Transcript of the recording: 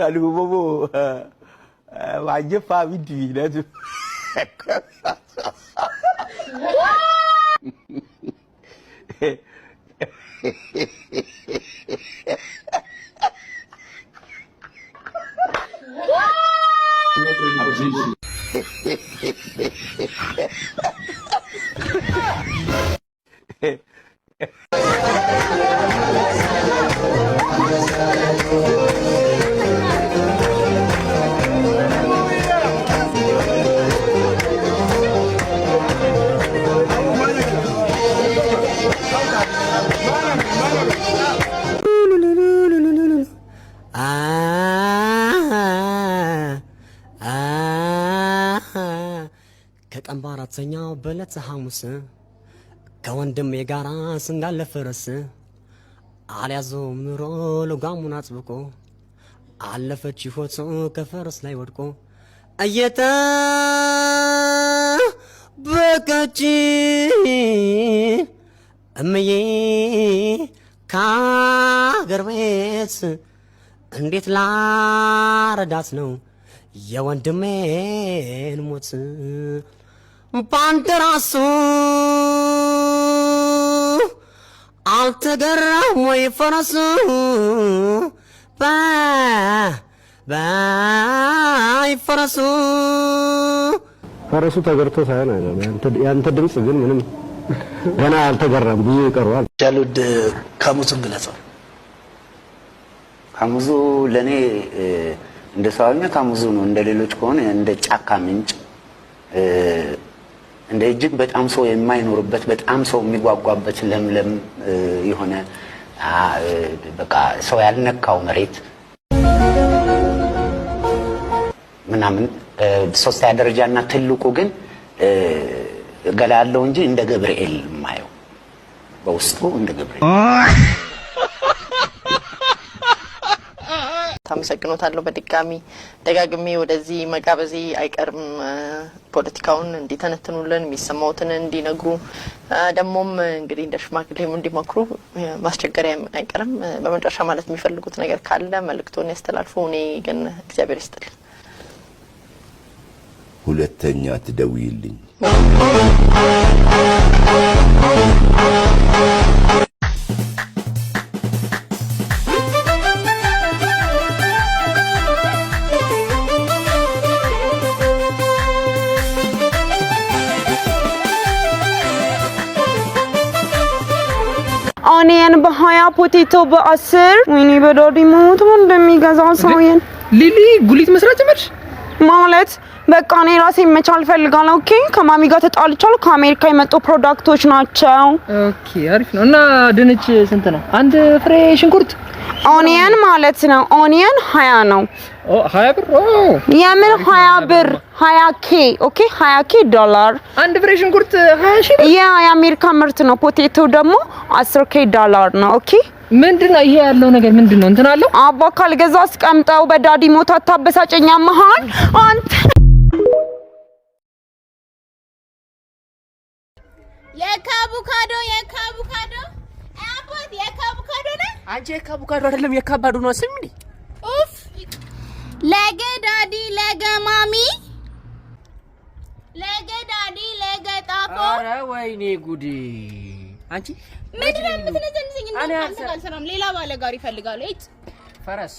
Aduh bobo wajib Pak Widi dah tu. ከቀን በአራተኛው በዕለተ ሐሙስ ከወንድሜ ጋራ ስንጋለ ፈረስ አልያዘውም ኑሮ ልጓሙን አጥብቆ አለፈች ሕይወቱ ከፈረስ ላይ ወድቆ እየጠበቀች እምዬ ከአገር ቤት እንዴት ላረዳት ነው የወንድሜን ሞት ባንደራሱ አልተገራም ወይ ፈረሱ ባይ ፈረሱ ተገርቶ ሳይሆን አይደለም ያንተ ድምጽ ግን ምንም ገና አልተገራም ብዙ ይቀርዋል ጃሉድ ካሙዙን ግለጸው ካሙዙ ለኔ እንደ ሰውኛ ካሙዙ ነው እንደ ሌሎች ከሆነ እንደ ጫካ ምንጭ እንደ እጅግ በጣም ሰው የማይኖርበት በጣም ሰው የሚጓጓበት ለምለም የሆነ በቃ ሰው ያልነካው መሬት ምናምን ሶስተኛ ደረጃና ትልቁ ግን ገላ ያለው እንጂ እንደ ገብርኤል ማየው በውስጡ እንደ ገብርኤል ታመሰግኖታለሁ በድጋሚ ደጋግሜ ወደዚህ መጋበዜ አይቀርም ፖለቲካውን እንዲተነትኑልን የሚሰማውትን እንዲነግሩ ደሞም እንግዲህ እንደ ሽማግሌም እንዲመክሩ ማስቸገሪያ አይቀርም በመጨረሻ ማለት የሚፈልጉት ነገር ካለ መልእክቶን ያስተላልፉ እኔ ግን እግዚአብሔር ይስጥልኝ ሁለተኛ ትደውይልኝ ኦኒየን በ20 ፖቴቶ በ10 ወይኔ በዶዲ ሞት እንደሚገዛው ሰውየን ሊሊ ጉሊት መስራት ጀመርሽ ማለት በቃ እኔ ራሴ መቻል ፈልጋለሁ ኦኬ ከማሚ ጋር ተጣልቻለሁ ከአሜሪካ የመጡ ፕሮዳክቶች ናቸው ኦኬ አሪፍ ነው እና ድንች ስንት ነው አንድ ፍሬ ሽንኩርት ኦኒየን ማለት ነው ኦኒየን 20 ነው 20 ብር የምን 20 ብር 20k ኦኬ 20k ዶላር አንድ ፍሬ ሽንኩርት 20 ሺህ ያ የአሜሪካ ምርት ነው ፖቴቶ ደግሞ 10k ዶላር ነው ኦኬ ምንድነው ይሄ ያለው ነገር ምንድነው? እንትን አለው አባ ካልገዛ አስቀምጠው በዳዲ ሞት አታበሳጨኛ መሃን አንተ የካቡካዶ አባት የካቡካዶ ነው አንቺ የካቡካዶ አይደለም የካባዱ ነው ስም እንዴ ኡፍ ለገዳዲ ለገማሚ ለገዳዲ ለገጣፎ አረ ወይኔ ጉዲ አንቺ ምንድነው የምትነዘንዝኝ? እንደው ካልሰራም ሌላ ባለ ጋር ይፈልጋሉ። እጭ ፈረስ